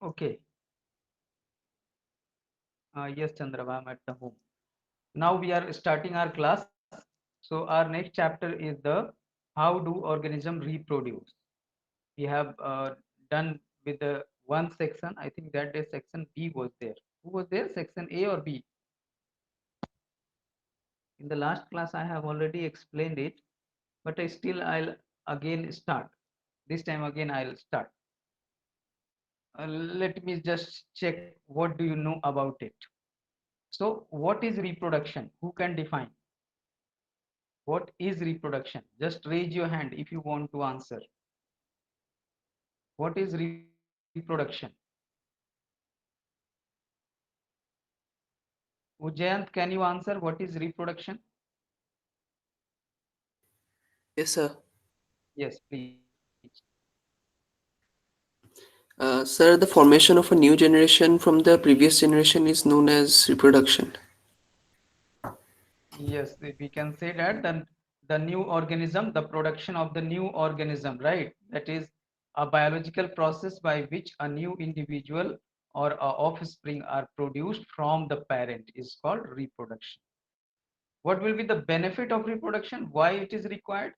Okay. Yes, Chandrava, I'm at the home. Now we are starting our class. So our next chapter is the how do organism reproduce. We have done with the one section. I think that day section B was there. Who was there? Section A or B? In the last class, I have already explained it, but I'll again start. This time again, I'll start. Let me just check what do you know about it. So, what is reproduction? Who can define? What is reproduction? Just raise your hand if you want to answer. What is reproduction? Ujjayant, can you answer what is reproduction? Yes, sir. Yes, please. Sir, the formation of a new generation from the previous generation is known as reproduction. Yes, we can say that the new organism, the production of the new organism, right? That is a biological process by which a new individual or a offspring are produced from the parent is called reproduction. What will be the benefit of reproduction? Why it is required?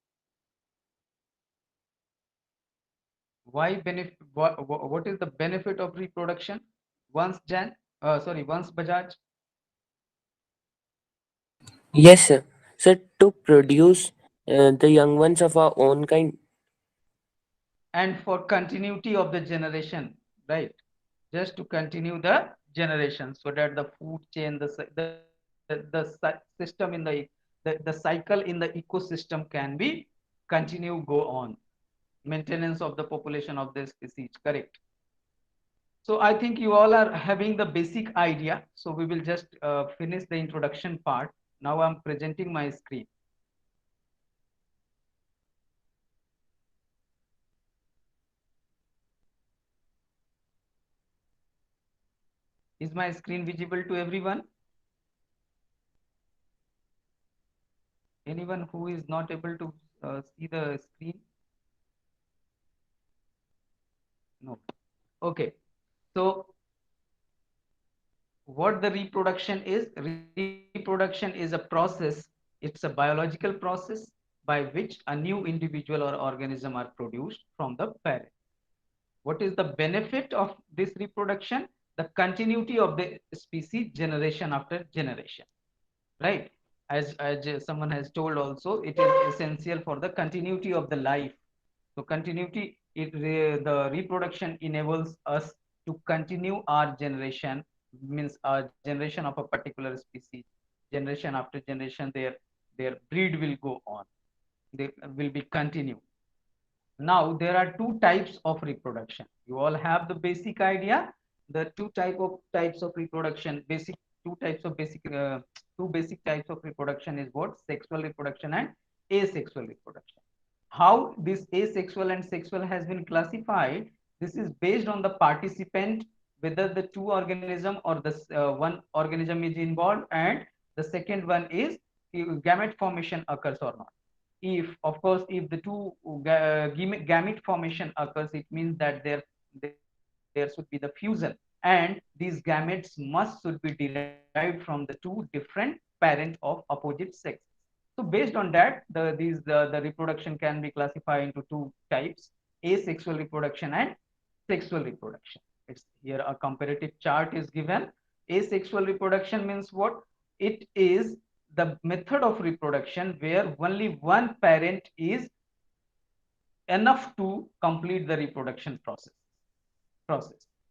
Why benefit? What is the benefit of reproduction? Once Bajaj, Yes, sir. So to produce the young ones of our own kind. and for continuity of the generation, right? Just to continue the generation so that the food chain, system in the cycle in the ecosystem can be continue go on. Maintenance of the population of the species, correct? So I think you all are having the basic idea. So we will just finish the introduction part. Now I'm presenting my screen. Is my screen visible to everyone? Anyone who is not able to see the screen? No. Okay. So what the reproduction is? Reproduction is a process. It's a biological process by which a new individual or organism are produced from the parent. What is the benefit of this reproduction? The continuity of the species generation after generation, right? As someone has told also, it is essential for the continuity of the life. So continuity, the reproduction enables us to continue our generation, means our generation of a particular species. Generation after generation, their breed will go on. They will be continue. Now there are two types of reproduction. You all have the basic idea. The types of reproduction, basic two types of basic two basic types of reproduction is what? Sexual reproduction and asexual reproduction. How this asexual and sexual has been classified? This is based on the participant, whether the two organism or the one organism is involved, and the second one is gamete formation occurs or not. If of course if the two gamete formation occurs, it means that there should be the fusion, and these gametes should be derived from the two different parent of opposite sex. So based on that, the reproduction can be classified into two types: asexual reproduction and sexual reproduction. It's here a comparative chart is given. Asexual reproduction means what? It is the method of reproduction where only one parent is enough to complete the reproduction process.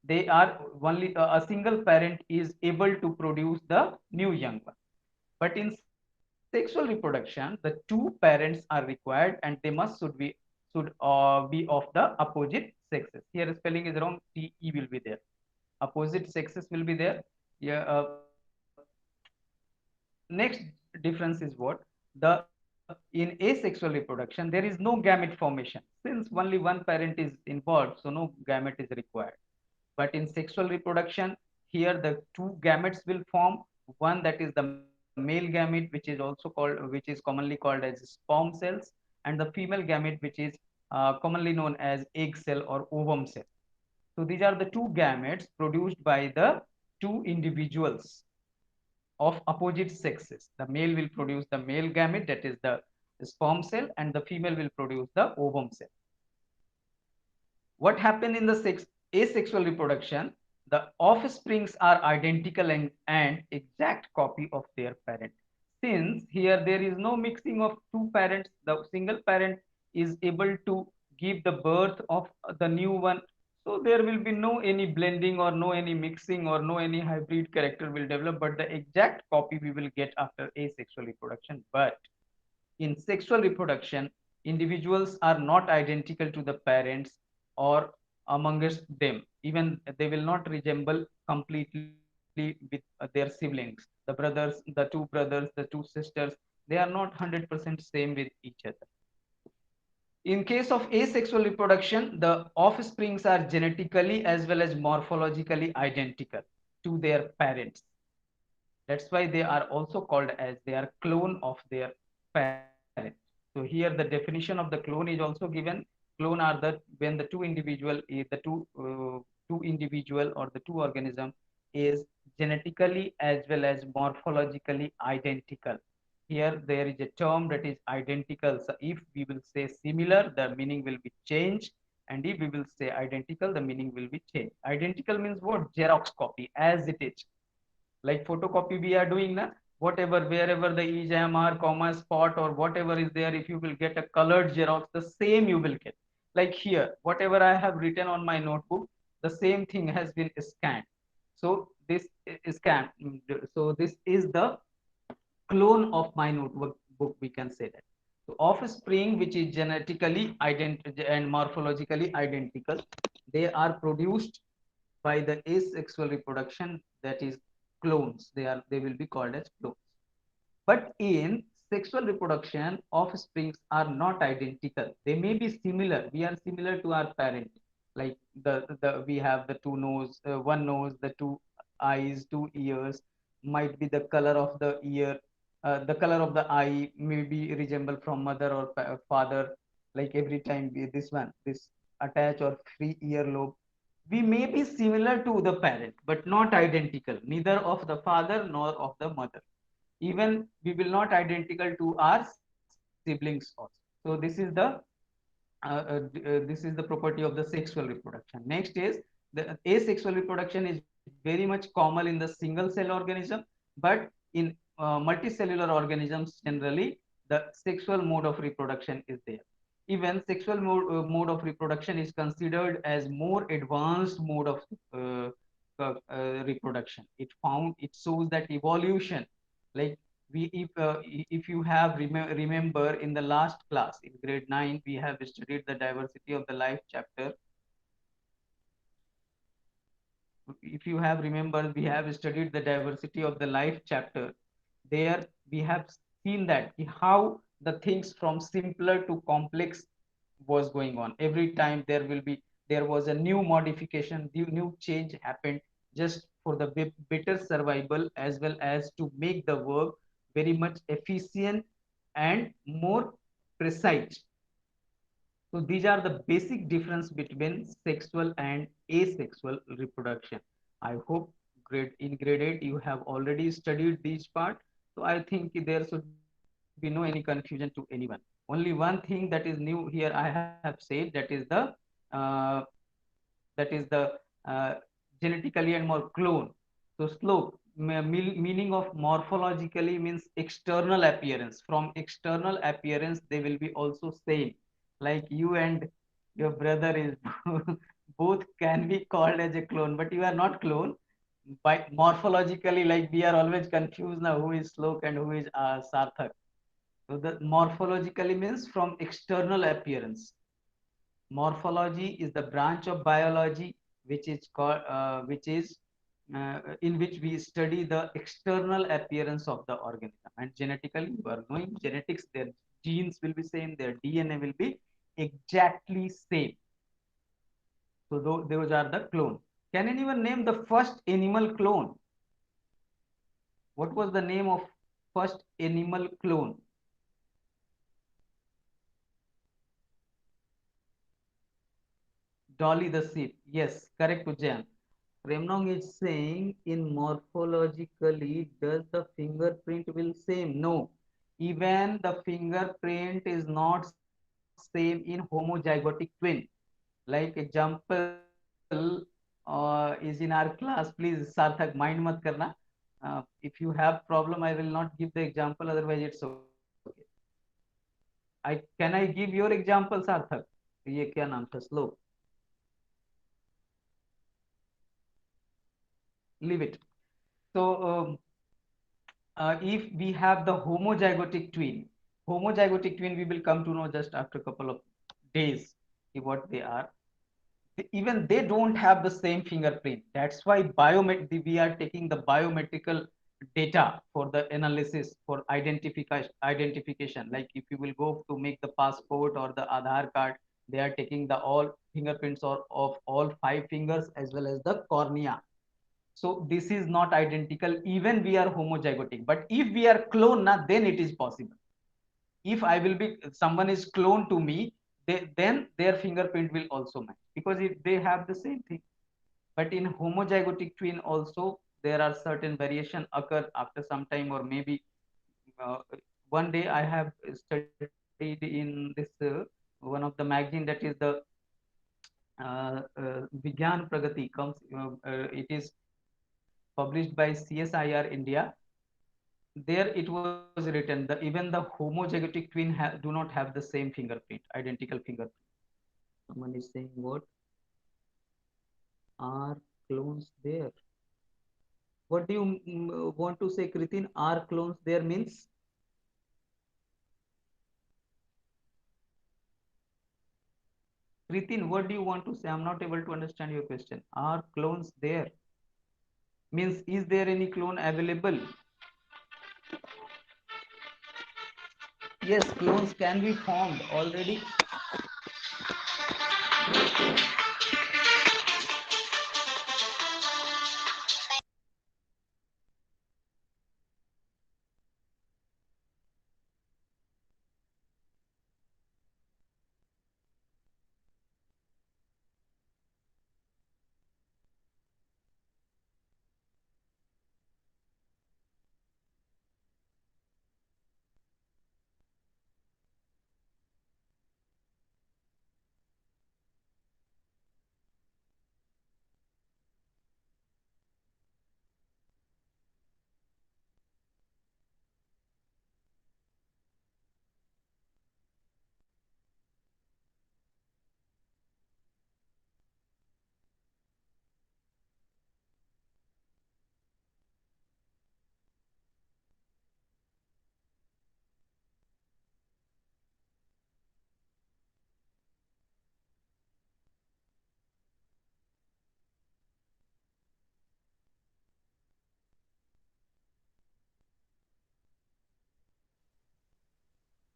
They are only a single parent is able to produce the new young one. But in sexual reproduction, the two parents are required, and they should be of the opposite sexes. Here spelling is wrong. Te will be there. Opposite sexes will be there. Yeah. Next difference is what? The in asexual reproduction there is no gamete formation, since only one parent is involved, so no gamete is required. But in sexual reproduction, here the two gametes will form. One, that is the male gamete, which is commonly called as sperm cells, and the female gamete, which is commonly known as egg cell or ovum cell. So these are the two gametes produced by the two individuals of opposite sexes. The male will produce the male gamete, that is the sperm cell, and the female will produce the ovum cell. What happened in the asexual reproduction? The offsprings are identical and exact copy of their parent. Since here there is no mixing of two parents, the single parent is able to give the birth of the new one. So there will be no any blending or no any mixing or no any hybrid character will develop, but the exact copy we will get after asexual reproduction. But in sexual reproduction, individuals are not identical to the parents or amongst them. Even they will not resemble completely with their siblings. The brothers, the two brothers, the two sisters, they are not 100% same with each other. In case of asexual reproduction, the offsprings are genetically as well as morphologically identical to their parents. That's why they are also called as they are clone of their parent. So here the definition of the clone is also given. Clone are the when the two individual two individual or the two organism is genetically as well as morphologically identical. Here there is a term that is identical. So if we will say similar, the meaning will be changed, and if we will say identical, the meaning will be changed. Identical means what? Xerox copy, as it is. Like photocopy we are doing now, whatever wherever the EJMR comma spot or whatever is there, if you will get a colored Xerox, the same you will get. Like here, whatever I have written on my notebook, the same thing has been scanned. So this is scanned. So this is the clone of my notebook book, we can say that. So offspring which is genetically identical and morphologically identical, they are produced by the asexual reproduction, that is clones. They will be called as clones. But in sexual reproduction, offsprings are not identical. They may be similar. We are similar to our parent. Like the we have the two nose, one nose, the two eyes, two ears. Might be the color of the ear, the color of the eye may be resemble from mother or father. Like every time this attach or free earlobe, we may be similar to the parent, but not identical, neither of the father nor of the mother. Even we will not identical to our siblings also. So this is the property of the sexual reproduction. Next is the asexual reproduction is very much common in the single cell organism, but in multicellular organisms generally the sexual mode of reproduction is there. Even sexual mode of reproduction is considered as more advanced mode of reproduction. It shows that evolution. Like we if you have remember in the last class in grade 9 we have studied the diversity of the life chapter. If you have remembered, we have studied the diversity of the life chapter. There we have seen that how the things from simpler to complex was going on. Every time there was a new modification, new change happened just for the better survival as well as to make the work very much efficient and more precise. So these are the basic difference between sexual and asexual reproduction. I hope in grade 8 you have already studied these part. So I think there should be no any confusion to anyone. Only one thing that is new here I have said, uh, that is the uh, genetically and more clone. So slope meaning of morphologically means external appearance. From external appearance they will be also same. Like you and your brother is both can be called as a clone, but you are not clone. By morphologically, like we are always confused now who is Slok and who is Sarthak. So the morphologically means from external appearance. Morphology is the branch of biology which is in which we study the external appearance of the organism. And genetically, you are knowing genetics, their genes will be same, their DNA will be exactly same. So those are the clone. Can anyone name the first animal clone? What was the name of first animal clone? Dolly the sheep. Yes, correct, Ujjayan. Remnong is saying in morphologically, does the fingerprint will same? No. Even the fingerprint is not same in homozygotic twin. Like example is in our class. Please, Sarthak, mind mat karna. If you have problem, I will not give the example. Otherwise, it's okay. Can I give your example, Sarthak? ये क्या नाम था? Slow. Leave it. So if we have the homozygotic twin, we will come to know just after a couple of days what they are. Even they don't have the same fingerprint. That's why we are taking the biometrical data for the analysis for identification. Like if you will go to make the passport or the Aadhaar card, they are taking the all fingerprints of all five fingers as well as the cornea. So this is not identical. Even we are homozygotic, but if we are clone, then it is possible. If I will be someone is clone to me, then their fingerprint will also match because if they have the same thing. But in homozygotic twin also there are certain variation occur after some time, or maybe uh, one day I have studied in this one of the magazine, that is the Vigyan Pragati comes. It is published by CSIR India. There it was written that even the homozygotic twin do not have the same fingerprint, identical fingerprint. Someone is saying what are clones there? What do you want to say, Kritin? Are clones there means? Kritin, what do you want to say? I'm not able to understand your question. Are clones there? Means is there any clone available? Yes, clones can be formed already.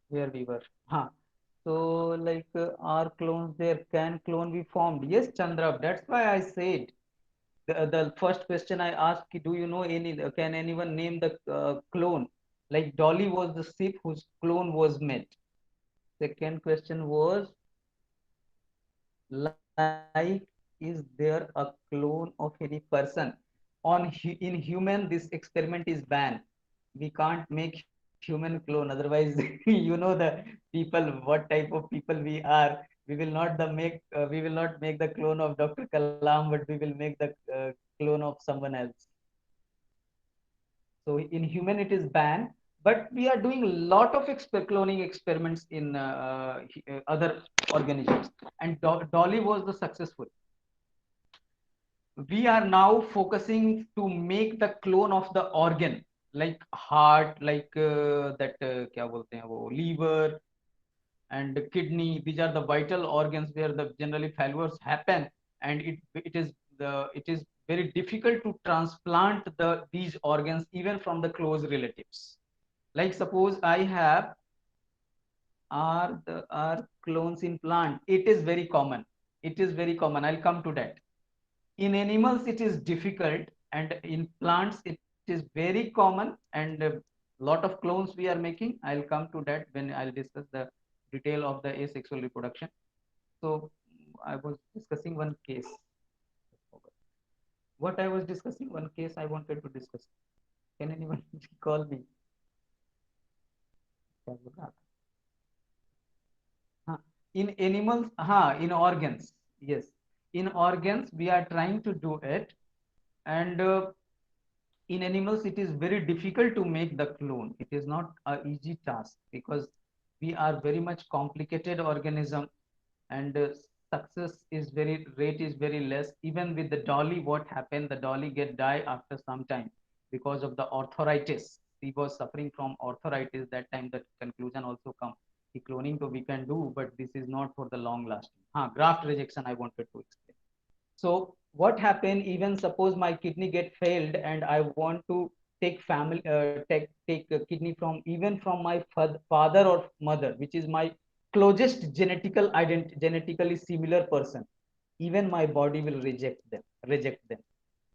Where we were. Huh. So like are clones there? Can clone be formed? Yes, Chandra. That's why I said the first question I asked, do you know any? Can anyone name the clone? Like Dolly was the ship whose clone was made. Second question was like, is there a clone of any person? In human, this experiment is banned. We can't make human clone, otherwise you know the people, what type of people we are. We will not make the clone of Dr. Kalam, but we will make the clone of someone else. So in human it is banned, but we are doing a lot of cloning experiments in other organisms, and Dolly was the successful. We are now focusing to make the clone of the organ, like heart, like that क्या बोलते हैं वो liver and kidney. These are the vital organs where the generally failures happen, and it is very difficult to transplant these organs even from the close relatives. Like suppose I have are clones in plant. It is very common. It is very common. I'll come to that. In animals it is difficult, and in plants it is very common, and a lot of clones we are making. I'll come to that when I'll discuss the detail of the asexual reproduction. So I was discussing one case. What I was discussing, one case I wanted to discuss. Can anyone call me? क्या बोल रहा था? हाँ, in animals, in organs, yes, in organs we are trying to do it, and in animals it is very difficult to make the clone. It is not an easy task because we are very much complicated organism, and success is very rate is very less. Even with the dolly, what happened, the dolly get die after some time because of the arthritis. He was suffering from arthritis that time. That conclusion also come. The cloning to we can do, but this is not for the long lasting. Graft rejection I wanted to explain. So what happened, even suppose my kidney get failed and I want to take a kidney from, even from my father or mother, which is my closest genetically similar person, even my body will reject them,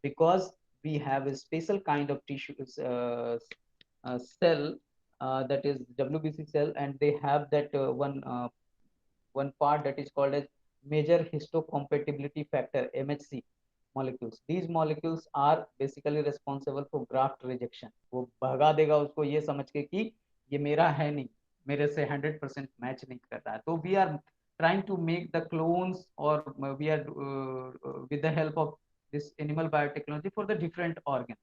because we have a special kind of tissue cell, that is WBC cell, and they have that one part that is called as major histocompatibility factor, MHC molecules. These molecules are basically responsible for graft rejection. वो भगा देगा उसको ये समझ के कि ये मेरा है नहीं, मेरे से 100% मैच नहीं कर रहा है. तो we are trying to make the clones, or we are with the help of this animal biotechnology for the different organs.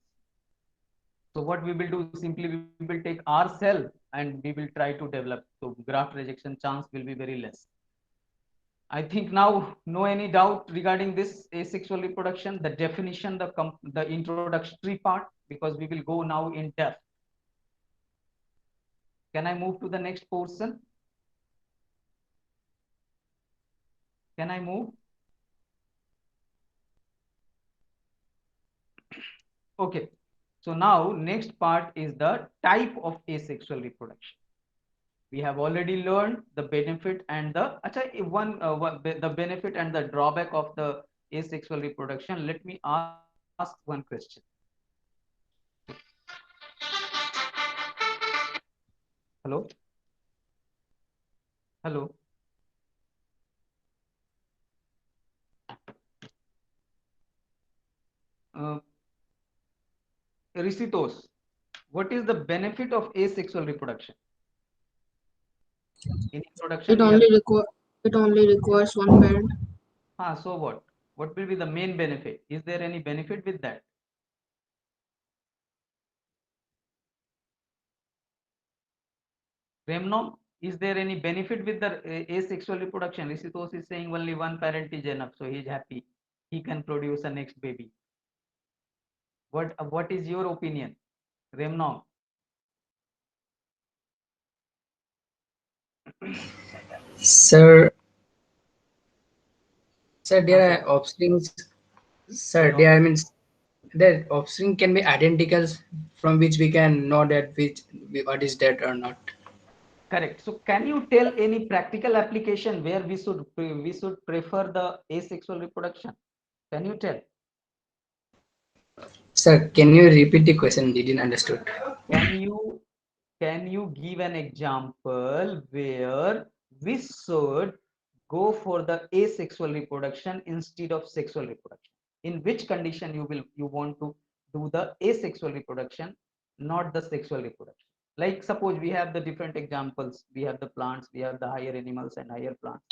So what we will do, simply we will take our cell and we will try to develop. So graft rejection chance will be very less. I think now no any doubt regarding this asexual reproduction, the definition, the introductory part, because we will go now in depth. Can I move to the next portion? Can I move? Okay. So now next part is the type of asexual reproduction. We have already learned the benefit and the the benefit and the drawback of the asexual reproduction. Let me ask one question. Hello? Hello? Risitos, what is the benefit of asexual reproduction? In introduction, It only requires one parent. So what? What will be the main benefit? Is there any benefit with that? Remno, is there any benefit with the asexual reproduction? Risitos is saying only one parent is enough, so he is happy. He can produce a next baby. What is your opinion, Remno? Sir, there are offsprings. Sir, No. there I mean, the offspring can be identical, from which we can know that what is that or not. Correct. So can you tell any practical application where we should prefer the asexual reproduction? Can you tell? Sir, can you repeat the question? Didn't understood. Can you give an example where we should go for the asexual reproduction instead of sexual reproduction? In which condition you want to do the asexual reproduction, not the sexual reproduction? Like suppose we have the different examples. We have the plants, we have the higher animals and higher plants.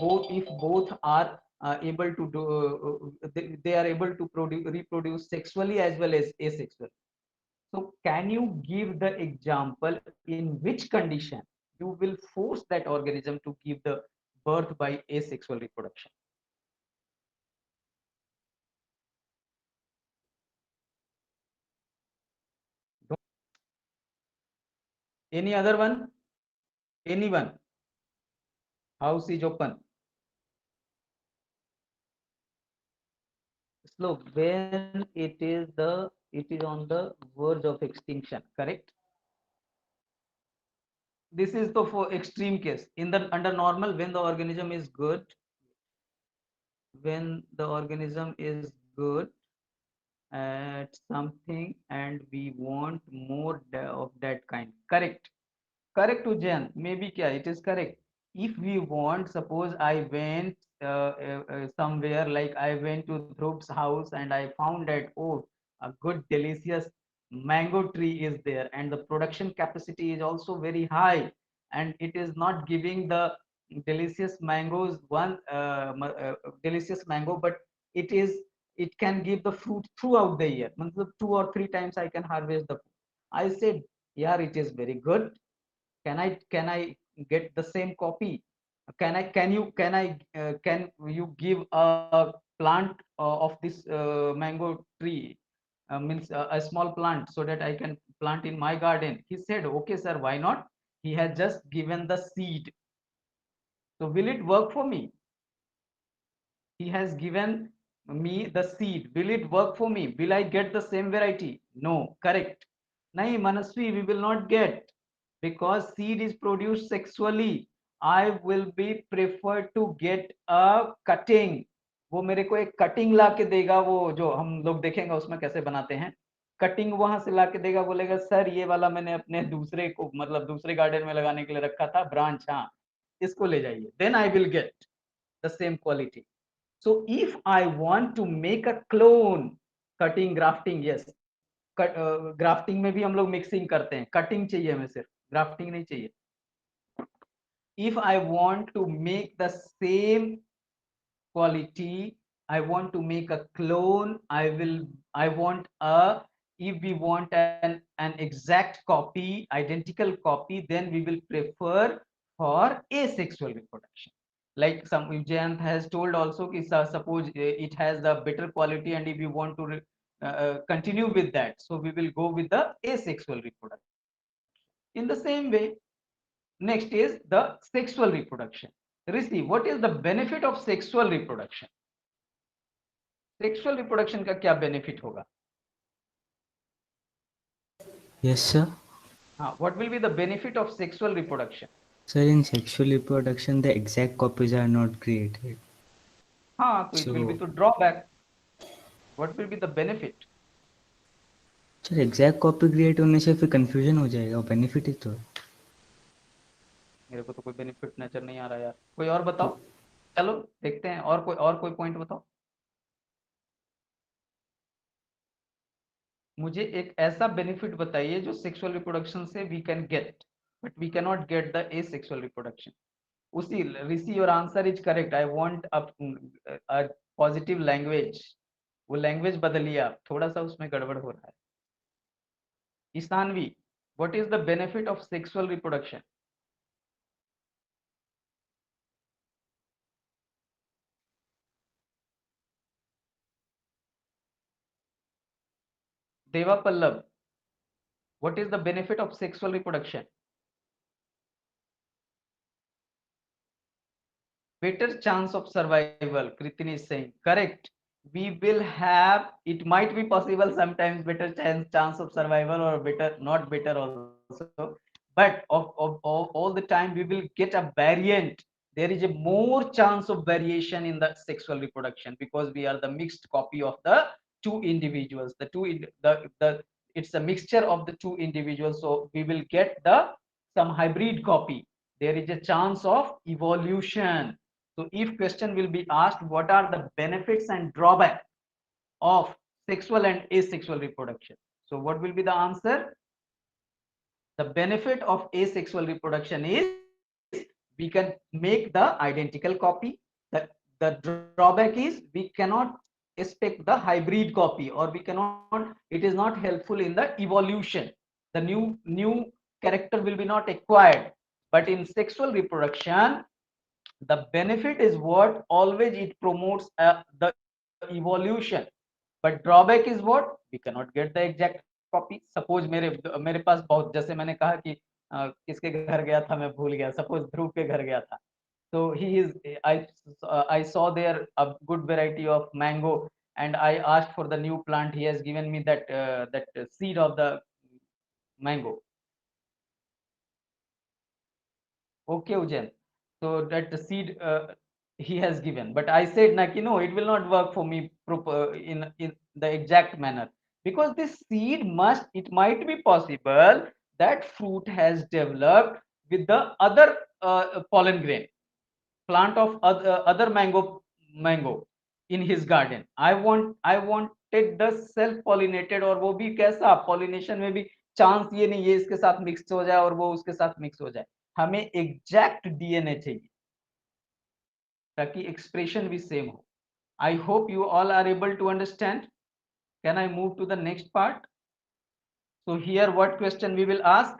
Both are able to do, they are able to reproduce sexually as well as asexually. So can you give the example in which condition you will force that organism to give the birth by asexual reproduction? Any other one? Anyone? House is open. Slow. When it is on the verge of extinction, correct? This is the for extreme case. Under normal, when the organism is good, at something and we want more of that kind. Correct to Jan. Maybe kya, it is correct. If we want, suppose I went somewhere, like I went to Dhrup's house and I found that, oh, a good delicious mango tree is there, and the production capacity is also very high, and it is not giving the delicious mangoes delicious mango, but it can give the fruit throughout the year. Matlab 2 or 3 times I can harvest the fruit. I said, yeah, it is very good. Can I get the same copy? Can you give a plant of this mango tree, means a small plant, so that I can plant in my garden? He said, okay sir, why not? He had just given the seed, so will it work for me? He has given me the seed. Will it work for me? Will I get the same variety? No, correct. Nahi, Manasvi, we will not get, because seed is produced sexually. I will be preferred to get a cutting. वो मेरे को एक cutting ला के देगा, वो जो हम लोग देखेंगे उसमें कैसे बनाते हैं, कटिंग वहां से ला के देगा, बोलेगा सर ये वाला मैंने अपने दूसरे को, मतलब दूसरे गार्डन में लगाने के लिए रखा था ब्रांच, हाँ इसको ले जाइए, then I will get the same quality. So if I want to make a clone, cutting, grafting, yes, grafting में भी हम लोग mixing करते हैं, cutting चाहिए हमें, सिर्फ grafting नहीं चाहिए. If I want to make the same quality, I want to make a clone, I want a, if we want an exact copy, identical copy, then we will prefer for asexual reproduction. Like some Jayant has told also, suppose it has the better quality, and if you want to continue with that, so we will go with the asexual reproduction. In the same way, next is the sexual reproduction. Rishi, what is the benefit of sexual reproduction? Sexual reproduction का क्या benefit होगा? Yes, sir. What will be the benefit of sexual reproduction? Sir, in sexual reproduction, the exact copies are not created. So it will be to drawback. What will be the benefit? Sir exact copy create होने से फिर confusion हो जाएगा, benefit ही तो है. मेरे को तो कोई बेनिफिट नजर नहीं आ रहा यार, कोई और बताओ. चलो देखते हैं, और कोई पॉइंट बताओ. मुझे एक ऐसा बेनिफिट बताइए जो सेक्सुअल रिप्रोडक्शन से we can get, but we can not get the asexual reproduction. उसी Rishi, your answer is correct. I want a positive language. वो लैंग्वेज बदलिए आप, थोड़ा सा उसमें गड़बड़ हो रहा है. Ishanvi, what is the benefit of sexual reproduction? Deva Pallav, what is the benefit of sexual reproduction? Better chance of survival, Kritin is saying. Correct. We will have, it might be possible sometimes better chance of survival, or better, not better also. But of all the time we will get a variant. There is a more chance of variation in the sexual reproduction, because we are the mixed copy of the two individuals. It's a mixture of the two individuals. So we will get some hybrid copy. There is a chance of evolution. So if question will be asked, what are the benefits and drawbacks of sexual and asexual reproduction? So what will be the answer? The benefit of asexual reproduction is we can make the identical copy. The drawback is we cannot expect the hybrid copy, or we cannot, it is not helpful in the evolution. The new character will be not acquired. But in sexual reproduction, the benefit is what always it promotes the evolution. But drawback is what? We cannot get the exact copy. Suppose मेरे पास बहुत, जैसे मैंने कहा कि किसके घर गया था मैं भूल गया, सपोज ध्रुव के घर गया था. So I saw there a good variety of mango, and I asked for the new plant. He has given me that seed of the mango. Okay, Ujen. So that the seed he has given, but I said, no, it will not work for me in the exact manner, because this seed it might be possible that fruit has developed with the other pollen grain. plant of other mango in his garden. I wanted the self pollinated, और वो भी कैसा pollination में भी chance ये नहीं है इसके साथ मिक्स हो जाए और वो उसके साथ मिक्स हो जाए. हमें एग्जैक्ट डीएनए चाहिए ताकि एक्सप्रेशन भी सेम हो. I hope you all are able to understand. Can I move to the next part? So here what question we will ask?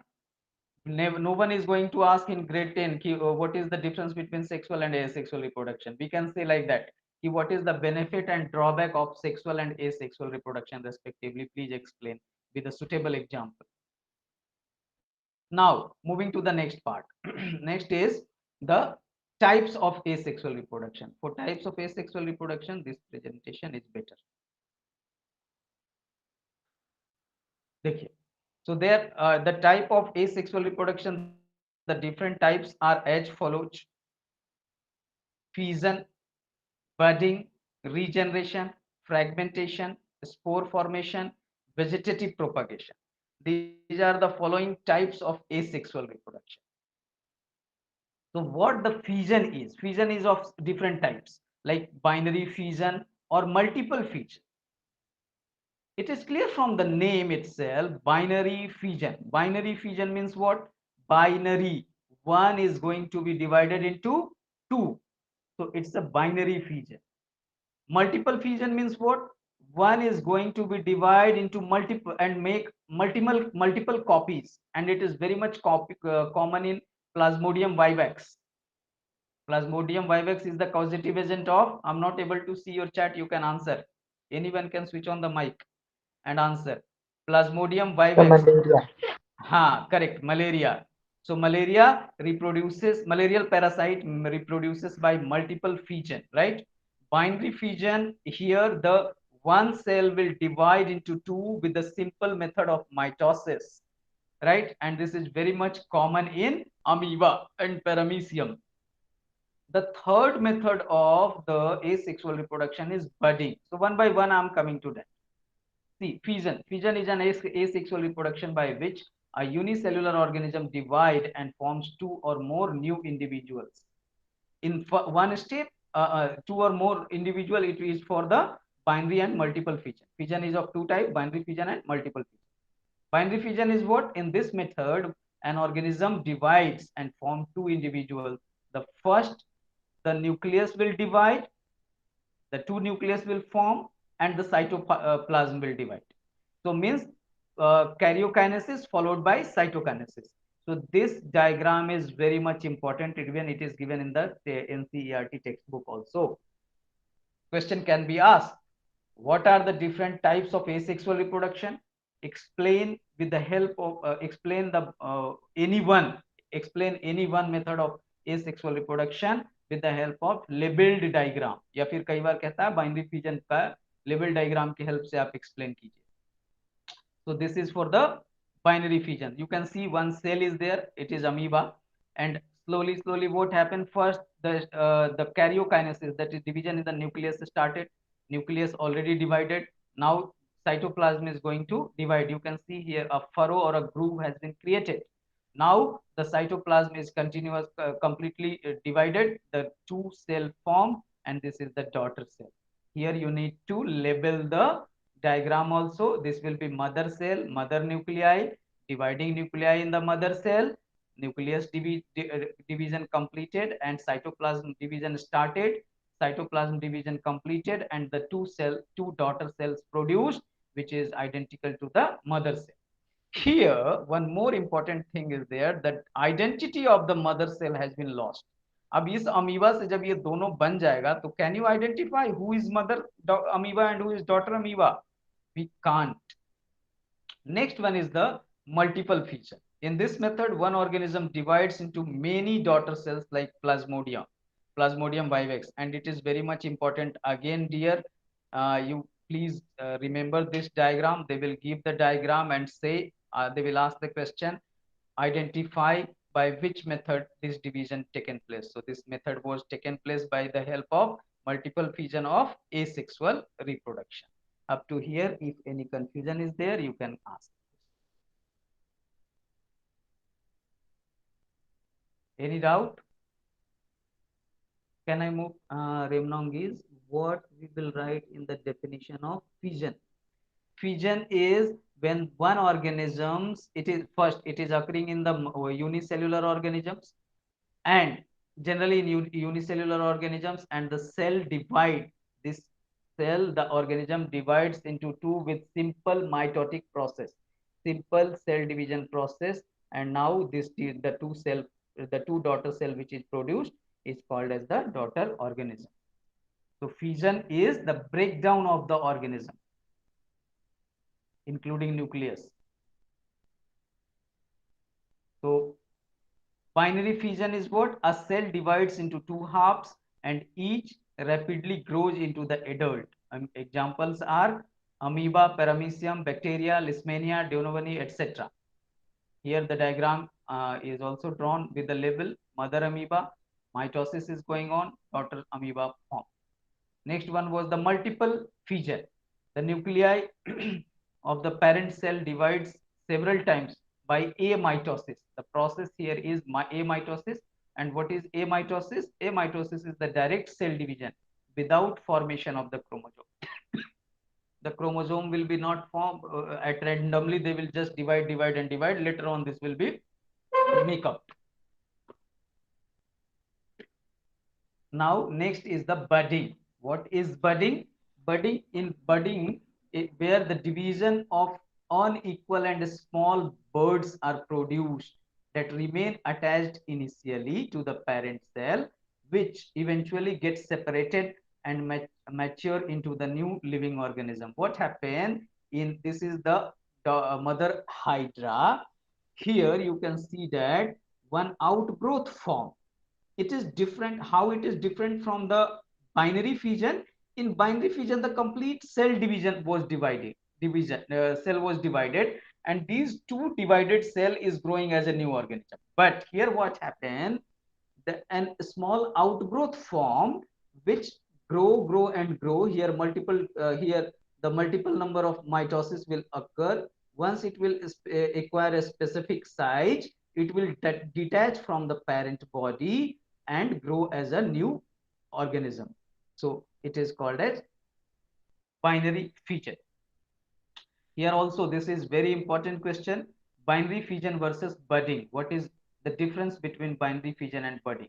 No one is going to ask in grade 10 what is the difference between sexual and asexual reproduction. We can say like that, what is the benefit and drawback of sexual and asexual reproduction respectively. Please explain with a suitable example. Now moving to the next part. Next is the types of asexual reproduction. For types of asexual reproduction, this presentation is better. देखिए, so there the type of asexual reproduction, the different types are as follows: fission, budding, regeneration, fragmentation, spore formation, vegetative propagation. These are the following types of asexual reproduction. So what the fission is of different types, like binary fission or multiple fission. It is clear from the name itself, binary fission. Binary fission means what? Binary. One is going to be divided into two. So it's a binary fission. Multiple fission means what? One is going to be divided into multiple and make multiple copies, and it is very much common in Plasmodium vivax. Plasmodium vivax is the causative agent of, I'm not able to see your chat, you can answer. Anyone can switch on the mic and answer. Plasmodium vivax. Malaria. Ha, correct. Malaria. So malaria reproduces, malarial parasite reproduces by multiple fission, right? Binary fission, here the one cell will divide into two with the simple method of mitosis, right? And this is very much common in amoeba and paramecium. The third method of the asexual reproduction is budding. So one by one I'm coming to that. See, fission. Fission is an asexual reproduction by which a unicellular organism divides and forms two or more new individuals. In one step, two or more individual, it is for the binary and multiple fission. Fission is of two types, binary fission and multiple fission. Binary fission is what? In this method, an organism divides and forms two individuals. The first, the nucleus will divide, the two nucleus will form, and the cytoplasm will divide. So means karyokinesis followed by cytokinesis. So this diagram is very much important, even it is given in the NCERT textbook also. Question can be asked, what are the different types of asexual reproduction? Explain with the help of explain any one method of asexual reproduction with the help of labeled diagram, या फिर कई बार कहता है binary fission का label diagram की help से आप explain कीजिए. So this is for the binary fission. You can see one cell is there, it is amoeba, and slowly what happened first, the karyokinesis, that is division in the nucleus started. Nucleus already divided. Now cytoplasm is going to divide. You can see here a furrow or a groove has been created. Now the cytoplasm is completely divided. The two cell form, and this is the daughter cell. Here you need to label the diagram also. This will be mother cell, mother nuclei, dividing nuclei in the mother cell, nucleus division completed, and cytoplasm division started, cytoplasm division completed, and the two daughter cells produced, which is identical to the mother cell. Here one more important thing is there, that identity of the mother cell has been lost. अब इस amoeba से जब ये दोनों बन जाएगा तो can you identify who is mother amoeba and who is daughter amoeba? We can't. Next one is the multiple fission. In this method, one organism divides into many daughter cells like Plasmodium vivax, and it is very much important. Again, dear, you please remember this diagram. They will give the diagram and say, they will ask the question, identify by which method this division taken place. So this method was taken place by the help of multiple fission of asexual reproduction. Up to here, if any confusion is there, you can ask. Any doubt? Can I move, Remnong, is what we will write in the definition of fission. Fission is when one organisms, it is first, it is occurring in the unicellular organisms, and generally in unicellular organisms, and the cell divide, this cell, the organism divides into two with simple mitotic process, simple cell division process, and now this the two daughter cell which is produced is called as the daughter organism. So fission is the breakdown of the organism, including nucleus. So binary fission is what? A cell divides into two halves and each rapidly grows into the adult. Examples are amoeba, paramecium, bacteria, Leishmania, Denovani, etc. Here the diagram is also drawn with the label mother amoeba, mitosis is going on, daughter amoeba form. Next one was the multiple fission. The nuclei of the parent cell divides several times by amitosis. The process here is amitosis. And what is amitosis? Amitosis is the direct cell division without formation of the chromosome. The chromosome will be not formed at randomly, they will just divide and divide. Later on this will be make up. Now next is the budding. What is budding? Budding, where the division of unequal and small buds are produced that remain attached initially to the parent cell, which eventually gets separated and mature into the new living organism. What happened in this is the mother hydra. Here you can see that one outgrowth form. It is different. How it is different from the binary fission? In binary fission, the complete cell division was cell was divided, and these two divided cell is growing as a new organism. But here what happened? And a small outgrowth form which grow and grow. Here here the multiple number of mitosis will occur. Once it will acquire a specific size, it will detach from the parent body and grow as a new organism. So it is called as binary fission. Here also this is very important question. Binary fission versus budding. What is the difference between binary fission and budding?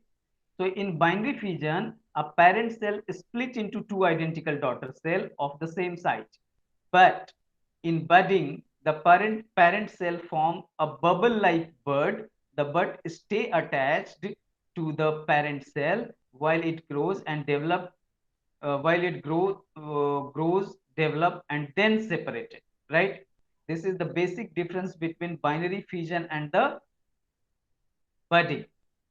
So in binary fission, a parent cell is split into two identical daughter cells of the same size. But in budding, the parent cell form a bubble-like bud. The bud stay attached to the parent cell while it grows and develop, grows, develop, and then separated. Right? This is the basic difference between binary fission and the budding.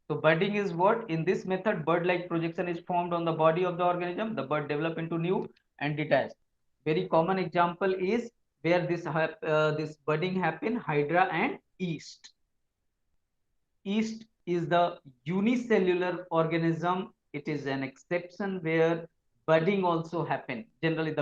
So budding is what? In this method, bud-like projection is formed on the body of the organism. The bud develop into new and detached. Very common example is where this budding happen, hydra and yeast. Yeast is the unicellular organism. It is an exception where budding also happen. Generally,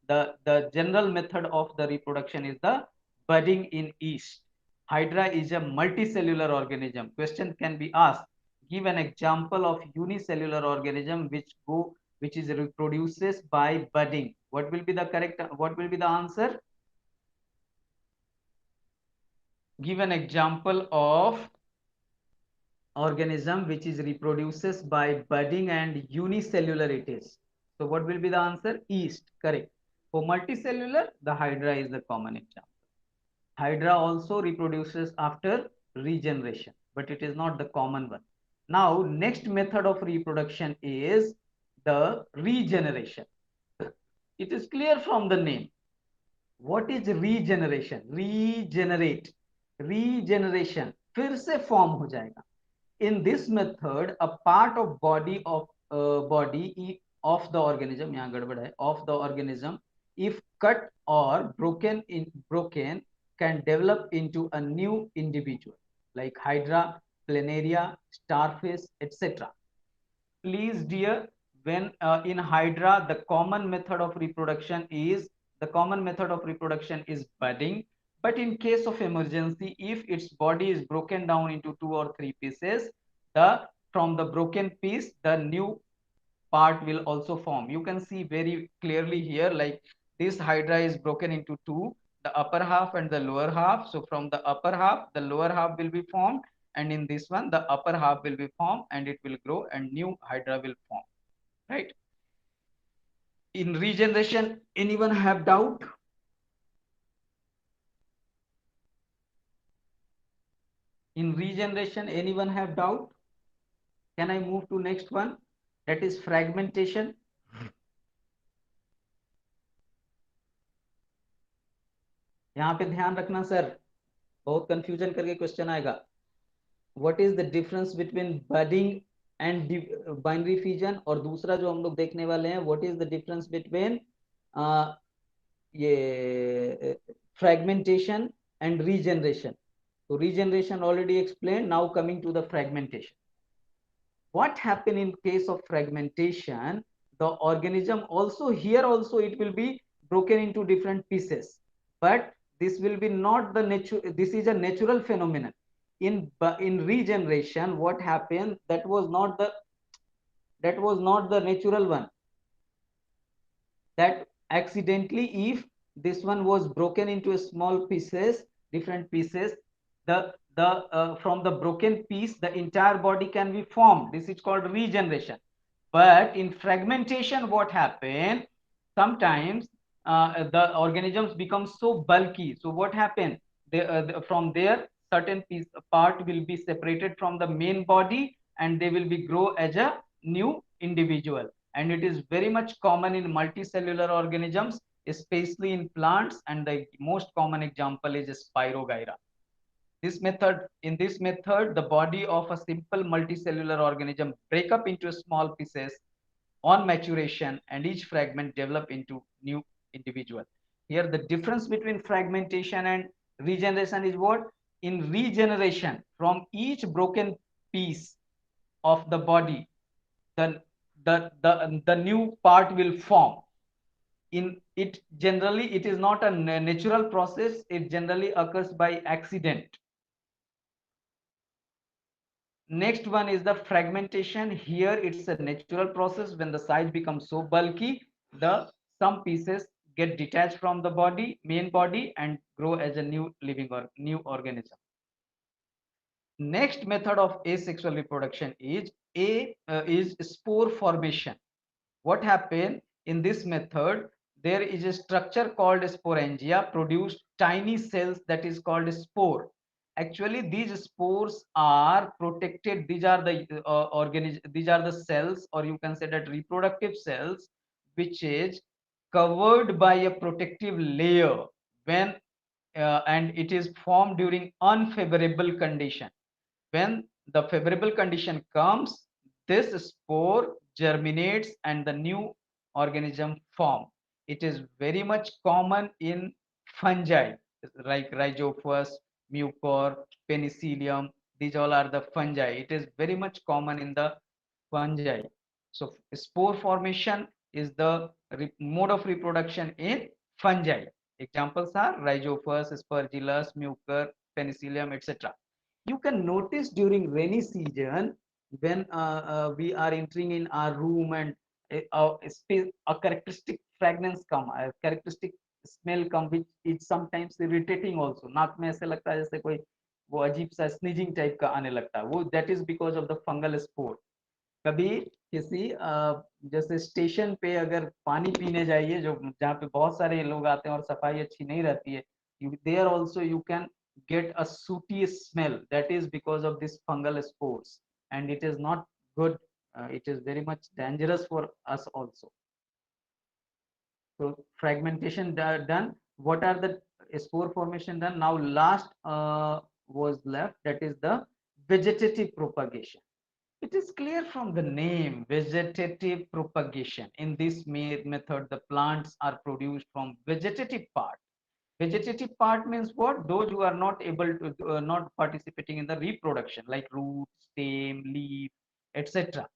the general method of the reproduction is the budding in yeast. Hydra is a multicellular organism. Question can be asked. Give an example of unicellular organism which is reproduces by budding. What will be the correct? What will be the answer? Give an example of organism which is reproduces by budding and unicellular it is. So what will be the answer? Yeast. Correct. For multicellular, the hydra is the common example. Hydra also reproduces after regeneration, but it is not the common one. Now, next method of reproduction is the regeneration. It is clear from the name. What is regeneration? Regenerate. Regeneration. फिर से form हो जाएगा. In this method, a part of body of the organism, यहाँ गड़बड़ है, of the organism, if cut or broken, can develop into a new individual like hydra, planaria, starfish, etc. Please dear, when in hydra the common method of reproduction is budding, but in case of emergency, if its body is broken down into 2 or 3 pieces, from the broken piece the new part will also form. You can see very clearly here, like this hydra is broken into two, the upper half and the lower half. So from the upper half, the lower half will be formed, and in this one, the upper half will be formed and it will grow and new hydra will form, right? In regeneration, anyone have doubt? In regeneration, anyone have doubt? Can I move to next one? That is fragmentation. यहाँ पे ध्यान रखना sir, बहुत confusion करके question आएगा. What is the difference between budding and binary fission? और दूसरा जो हम लोग देखने वाले हैं, what is the difference between ये fragmentation and regeneration? So regeneration already explained. Now coming to the fragmentation. What happen in case of fragmentation? The organism also here also it will be broken into different pieces, but this will be not the nature. This is a natural phenomenon. In regeneration, what happened? That was not the natural one. That accidentally, if this one was broken into small pieces, different pieces, from the broken piece, the entire body can be formed. This is called regeneration. But in fragmentation, what happened? Sometimes the organisms become so bulky. So what happened? From there, certain part will be separated from the main body, and they will be grow as a new individual. And it is very much common in multicellular organisms, especially in plants. And the most common example is Spirogyra. In this method, the body of a simple multicellular organism break up into small pieces on maturation, and each fragment develop into new individual. Here, the difference between fragmentation and regeneration is what? In regeneration, from each broken piece of the body, the new part will form. In it generally, it is not a natural process. It generally occurs by accident. Next one is the fragmentation. Here it's a natural process. When the size becomes so bulky, some pieces get detached from the main body, and grow as a new living or new organism. Next method of asexual reproduction is spore formation. What happened in this method? There is a structure called sporangia, produced tiny cells that is called spore. Actually, these spores are protected. These are the cells, or you can say that reproductive cells, which is covered by a protective layer and it is formed during unfavorable condition. When the favorable condition comes, this spore germinates and the new organism form. It is very much common in fungi like Rhizophus, Mucor, Penicillium. These all are the fungi. It is very much common in the fungi. So spore formation is the mode of reproduction in fungi. Examples are Rhizophus, Aspergillus, Mucor, Penicillium, etc. You can notice during rainy season, when we are entering in our room, and a characteristic fragrance come, a characteristic smell come, which is sometimes irritating also. नाक में ऐसे लगता है जैसे कोई वो अजीब सा स्नीजिंग टाइप का आने लगता है, वो that is because of the fungal spore. कभी किसी जैसे स्टेशन पे अगर पानी पीने जाइए, जो जहाँ पे बहुत सारे लोग आते हैं और सफाई अच्छी नहीं रहती है, there also you can get a sooty smell. That is because of this fungal spores, and it is not good. It is very much dangerous for us also. So fragmentation done. What are the spore formation done? Now last was left, that is the vegetative propagation. It is clear from the name, vegetative propagation. In this method, the plants are produced from vegetative part. Vegetative part means what? Those who are not able to, not participating in the reproduction, like root, stem, leaf, etc.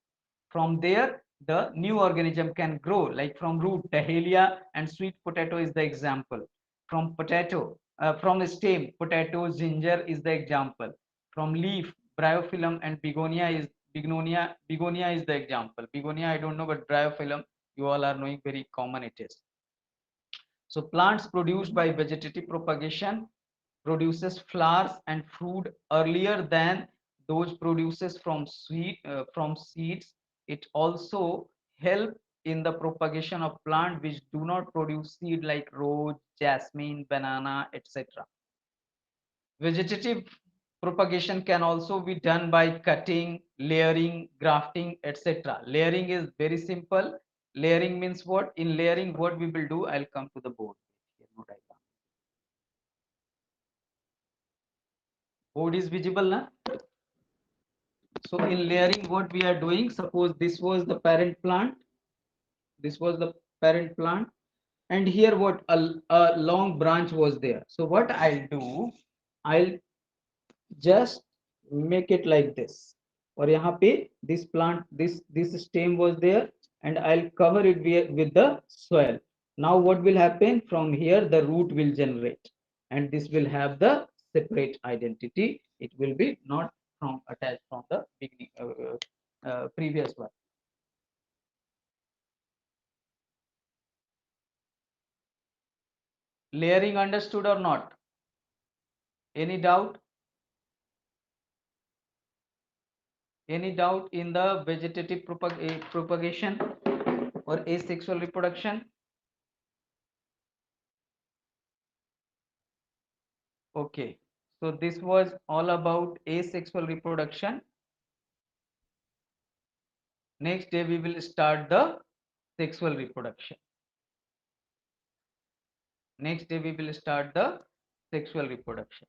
From there, the new organism can grow. Like from root, dahlia and sweet potato is the example. From from the stem, potato, ginger is the example. From leaf, bryophyllum and begonia is Begonia is the example. Begonia, I don't know, but bryophyllum, you all are knowing, very common it is. So plants produced by vegetative propagation produces flowers and fruit earlier than those produces from seeds. It also help in the propagation of plant which do not produce seed, like rose, jasmine, banana, etc. Vegetative propagation can also be done by cutting, layering, grafting, etc. Layering is very simple. Layering means what? In layering, what we will do, I'll come to the board. Board is visible now. So in layering, what we are doing, suppose this was the parent plant, and here what, a long branch was there. So what I'll do, I'll just make it like this. Or यहाँ पे this plant, this stem was there, and I'll cover it with the soil. Now what will happen? From here the root will generate, and this will have the separate identity. It will be not from attached from the beginning, previous one. Layering understood or not? Any doubt? Any doubt in the vegetative propagation or asexual reproduction? Okay, so this was all about asexual reproduction. Next day we will start the sexual reproduction. Next day we will start the sexual reproduction.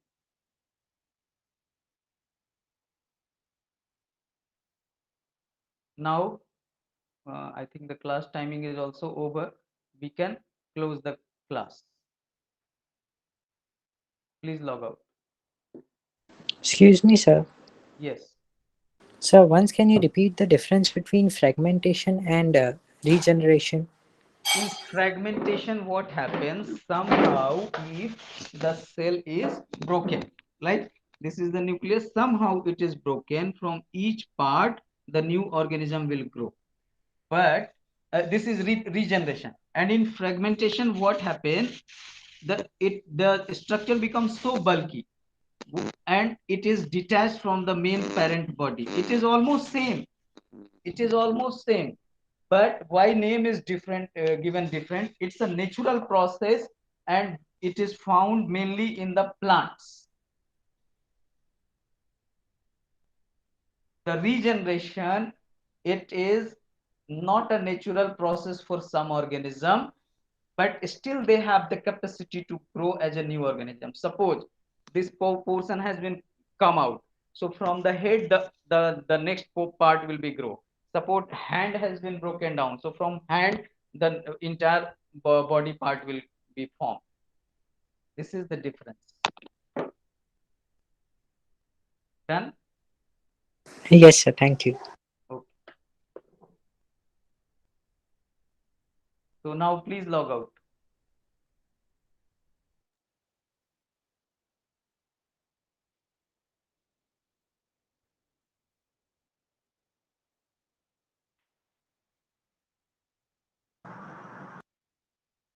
Now, I think the class timing is also over. We can close the class. Please log out. Excuse me, sir. Yes. Sir, once can you repeat the difference between fragmentation and regeneration? In fragmentation, what happens? Somehow, if the cell is broken, like this is the nucleus, somehow it is broken, from each part the new organism will grow. But this is regeneration. And in fragmentation, what happens? The structure becomes so bulky, and it is detached from the main parent body. It is almost same. It is almost same, but why name is different, given different? It's a natural process, and it is found mainly in the plants. The regeneration, it is not a natural process for some organism, but still they have the capacity to grow as a new organism. Suppose this portion has been come out, so from the head the next part will be grow. Suppose hand has been broken down, so from hand the entire body part will be formed. This is the difference. Done? Yes, sir. Thank you. Okay. So now please log out.